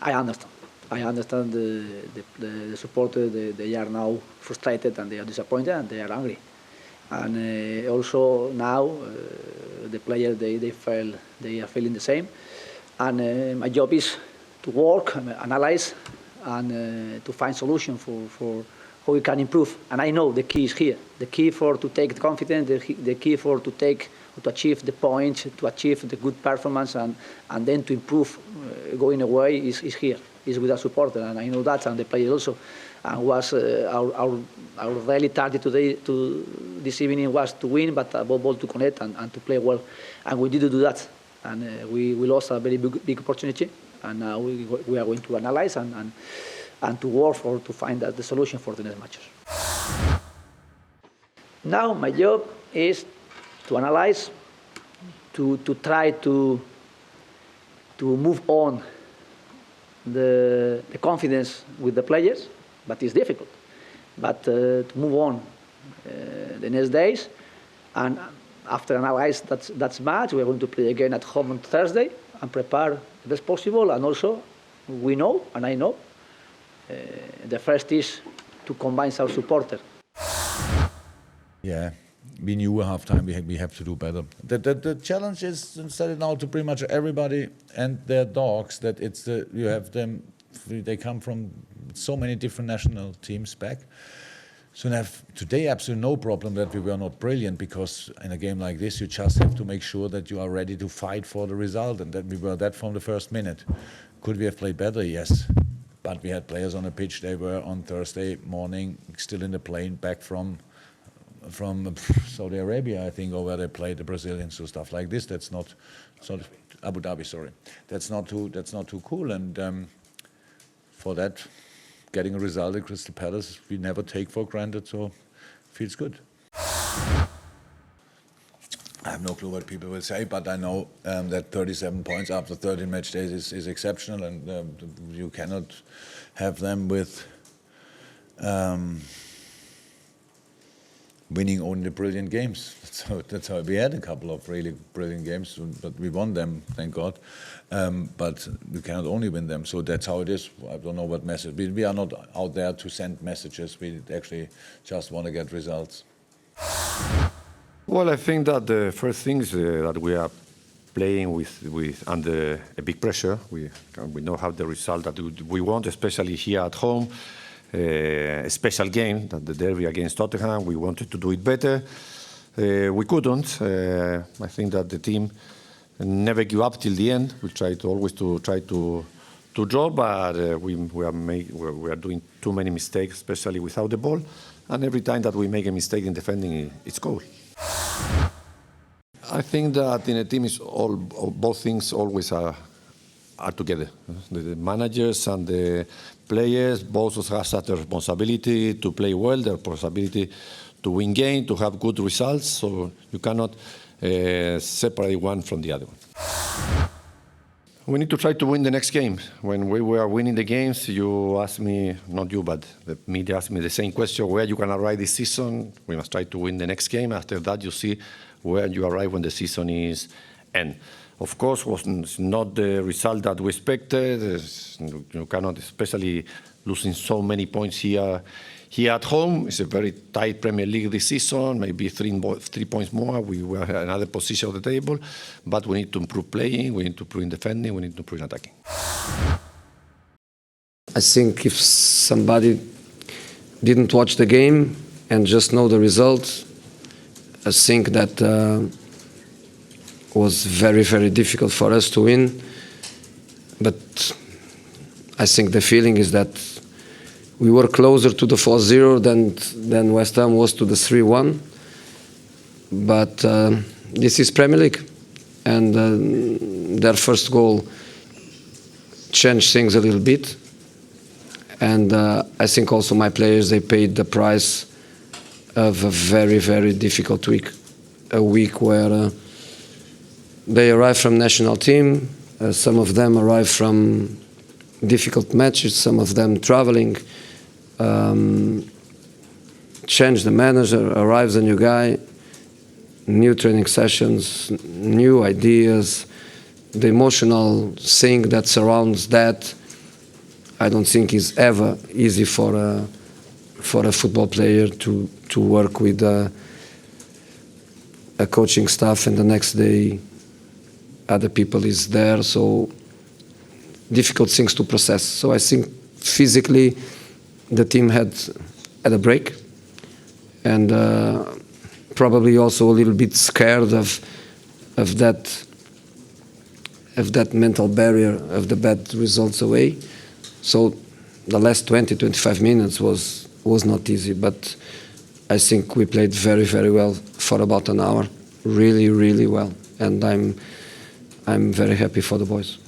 I understand. I understand the supporters. They are now frustrated and they are disappointed and they are angry. And also now the players they are feeling the same. And my job is to work, analyze, and to find solutions for how we can improve. And I know the key is here. The key to take the confidence, the key to achieve the points, to achieve the good performance, and then to improve going away is here. Is with our supporter, and I know that, and the players also. And was our daily target this evening was to win, but above all to connect and to play well. And we didn't do that, and we lost a very big opportunity. And now we are going to analyze and to work to find the solution for the next matches. Now my job is to analyze, to try to move on the confidence with the players, but it's difficult. But to move on the next days, and after analyze that match, we are going to play again at home on Thursday and prepare the best possible. And also, we know, and I know, the first is to combine our supporter. Yeah, we knew at halftime we have to do better. The challenge is set it now to pretty much everybody and their dogs that you have them. They come from so many different national teams back. So have today absolutely no problem that we were not brilliant, because in a game like this you just have to make sure that you are ready to fight for the result, and that we were that from the first minute. Could we have played better? Yes. But we had players on the pitch. They were on Thursday morning still in the plane back from Saudi Arabia, I think, or where they played the Brazilians, so stuff like this. That's not Abu Dhabi. Sorry, that's not too cool. And for that, getting a result at Crystal Palace, we never take for granted. So feels good. I have no clue what people will say, but I know that 37 points after 13 match days is exceptional, and you cannot have them with winning only the brilliant games. That's how we had a couple of really brilliant games, but we won them, thank God. But we cannot only win them, so that's how it is. I don't know what message. We are not out there to send messages. We actually just want to get results. Well, I think that the first thing is that we are playing with under a big pressure. We know how the result that we want, especially here at home. A special game, that the derby against Tottenham. We wanted to do it better. We couldn't. I think that the team never give up till the end. We try to draw, but we are doing too many mistakes, especially without the ball. And every time that we make a mistake in defending, it's goal. I think that in a team both things always are together. The managers and the players both have that responsibility to play well, the responsibility to win games, to have good results. So you cannot separate one from the other one. We need to try to win the next game. When we were winning the games, you asked me, not you, but the media asked me the same question: where you can arrive this season? We must try to win the next game. After that, you see where you arrive when the season is end. Of course, was not the result that we expected. You cannot, especially losing so many points here at home. It's a very tight Premier League this season, maybe 3 points more. We were in another position of the table, but we need to improve playing, we need to improve in defending, we need to improve in attacking. I think if somebody didn't watch the game and just know the result, I think that was very, very difficult for us to win. But I think the feeling is that we were closer to the 4-0 than West Ham was to the 3-1. But this is Premier League, and their first goal changed things a little bit. And I think also my players, they paid the price of a very, very difficult week. A week where they arrived from national team. Some of them arrived from difficult matches, some of them traveling. Changed the manager, arrives a new guy, new training sessions, new ideas, the emotional thing that surrounds that, I don't think it's ever easy for a football player to work with a coaching staff, and the next day other people is there. So difficult things to process. So I think physically the team had a break, and probably also a little bit scared of that mental barrier of the bad results away. So the last 20-25 minutes was not easy, but I think we played very, very well for about an hour, really, really well, and I'm very happy for the boys.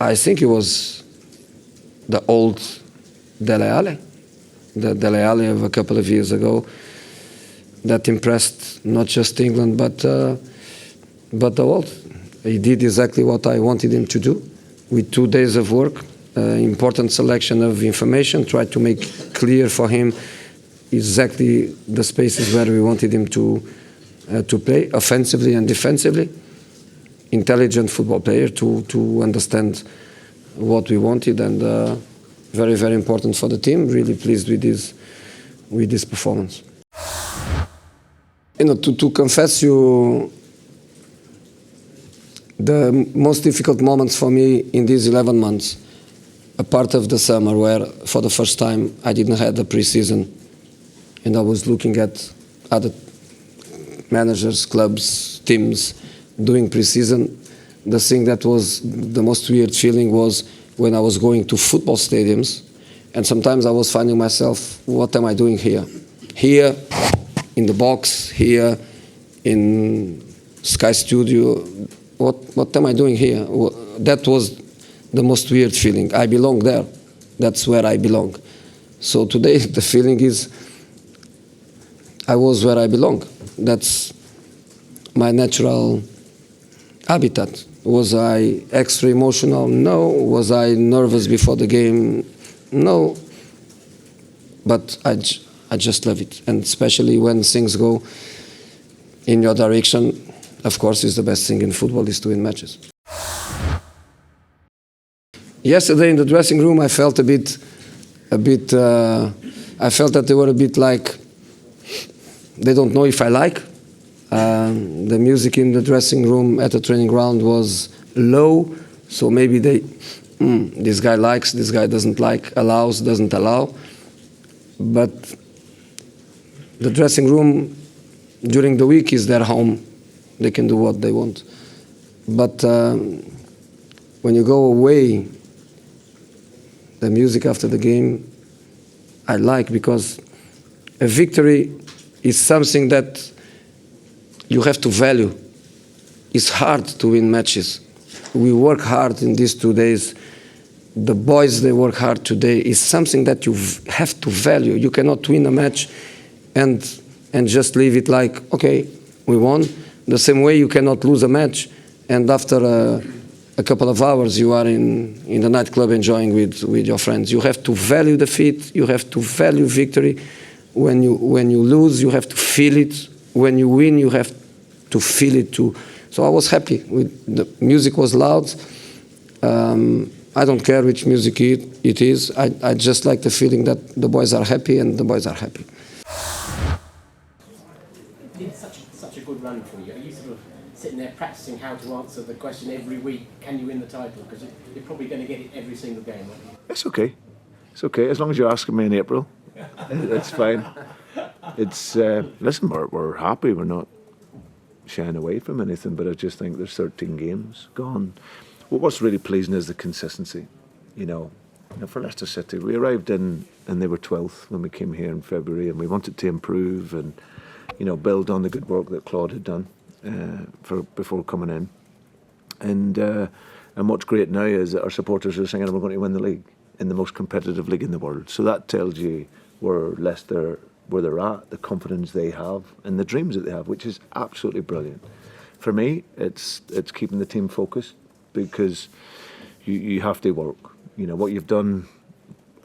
I think it was the old Dele Alli, the Dele Alli of a couple of years ago, that impressed not just England but the world. He did exactly what I wanted him to do, with 2 days of work, important selection of information, tried to make clear for him exactly the spaces where we wanted him to play, offensively and defensively. Intelligent football player to understand what we wanted, and very, very important for the team. Really pleased with this performance. To confess you, the most difficult moments for me in these 11 months, a part of the summer where for the first time I didn't have the pre-season, and I was looking at other managers, clubs, teams doing pre-season. The thing that was the most weird feeling was when I was going to football stadiums, and sometimes I was finding myself, what am I doing here? Here, in the box, here, in Sky Studio, what am I doing here? That was the most weird feeling. I belong there. That's where I belong. So today the feeling is I was where I belong. That's my natural habitat. Was I extra emotional? No. Was I nervous before the game? No. But I just love it. And especially when things go in your direction, of course, is the best thing in football is to win matches. Yesterday in the dressing room, I felt I felt that they were a bit like, they don't know if I like. The music in the dressing room at the training ground was low, so maybe this guy likes, this guy doesn't like, allows, doesn't allow. But the dressing room during the week is their home. They can do what they want. But when you go away, the music after the game, I like, because a victory is something that you have to value. It's hard to win matches. We work hard in these 2 days. The boys, they work hard today. It's something that you have to value. You cannot win a match and just leave it like, okay, we won. The same way you cannot lose a match and after a couple of hours you are in the nightclub enjoying with your friends. You have to value defeat. You have to value victory. When you lose, you have to feel it. When you win, you have to feel it too. So I was happy. The music was loud. I don't care which music it is. I just like the feeling that the boys are happy and the boys are happy. It's such a good run for you. Are you sort of sitting there practicing how to answer the question every week, can you win the title? Because you're probably going to get it every single game, aren't you? It's okay. It's okay. As long as you're asking me in April, that's fine. It's listen, we're happy. We're not shying away from anything, but I just think there's 13 games gone. What's really pleasing is the consistency. You know, for Leicester City, we arrived in and they were 12th when we came here in February, and we wanted to improve and build on the good work that Claude had done before coming in. And what's great now is that our supporters are saying we're going to win the league, in the most competitive league in the world. So that tells you where Leicester, where they're at, the confidence they have, and the dreams that they have, which is absolutely brilliant. For me, it's keeping the team focused, because you have to work. What you've done,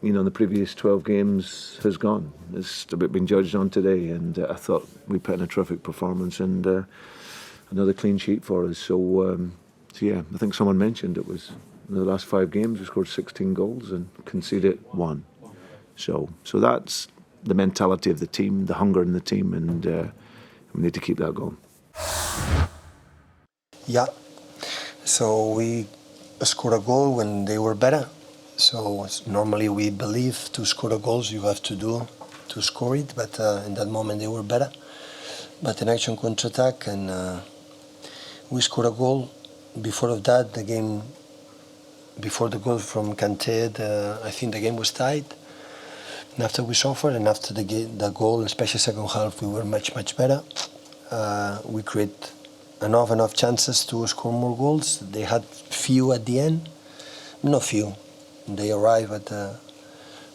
in the previous 12 games has gone. It's a bit being judged on today, and I thought we put in a terrific performance and another clean sheet for us. So yeah, I think someone mentioned it was In the last 5 games, we scored 16 goals and conceded 1. So that's the mentality of the team, the hunger in the team, and we need to keep that going. Yeah. So we scored a goal when they were better. So normally we believe to score a goals you have to do to score it, but in that moment they were better. But an action counter-attack, and we scored a goal. Before of that, the game, before the goal from Kanté, I think the game was tied. And after we suffered, and after the goal, especially second half, we were much better. We create enough chances to score more goals. They had few at the end, not few. They arrived at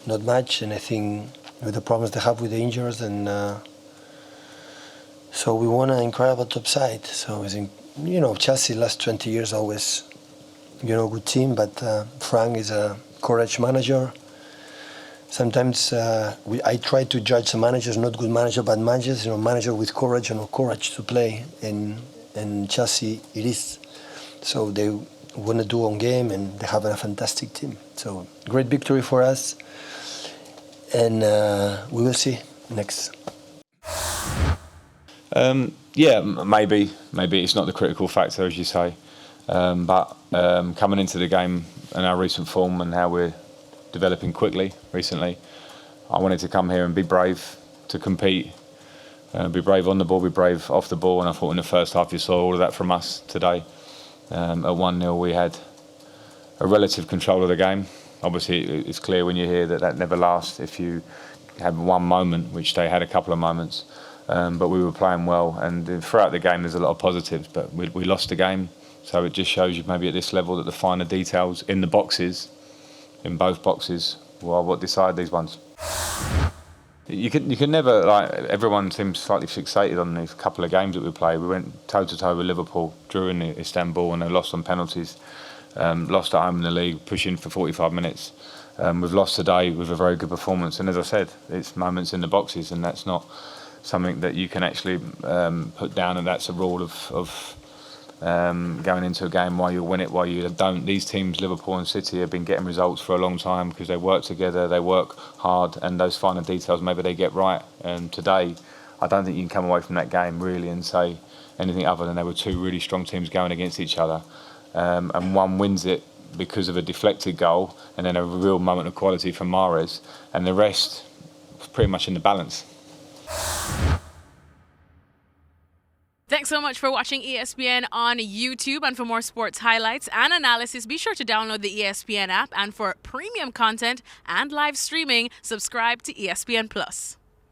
not much, and I think with the problems they have with the injuries, and so we won an incredible top side. So Chelsea last 20 years always, good team, but Frank is a courage manager. Sometimes I try to judge the managers, not good manager, but managers, manager with courage and courage to play. And Chelsea, it is. So they want to do on game, and they have a fantastic team. So great victory for us, and we will see next. Yeah, maybe it's not the critical factor, as you say, but coming into the game and our recent form and how we're developing quickly recently, I wanted to come here and be brave, to compete, be brave on the ball, be brave off the ball, and I thought in the first half you saw all of that from us today. At 1-0 we had a relative control of the game. Obviously it's clear when you hear that never lasts if you have one moment, which they had a couple of moments, but we were playing well, and throughout the game there's a lot of positives, but we lost the game, so it just shows you maybe at this level that the finer details in the boxes, in both boxes, well, what decide these ones. You can never, everyone seems slightly fixated on these couple of games that we played. We went toe-to-toe with Liverpool, drew in Istanbul, and they lost on penalties. Lost at home in the league, pushing for 45 minutes. We've lost today with a very good performance, and as I said, it's moments in the boxes, and that's not something that you can actually put down, and that's a rule of going into a game while you win it, while you don't. These teams, Liverpool and City, have been getting results for a long time because they work together, they work hard, and those finer details maybe they get right. And today, I don't think you can come away from that game really and say anything other than they were two really strong teams going against each other, and one wins it because of a deflected goal and then a real moment of quality from Mahrez, and the rest was pretty much in the balance. Thanks so much for watching ESPN on YouTube, and for more sports highlights and analysis, be sure to download the ESPN app, and for premium content and live streaming, subscribe to ESPN Plus.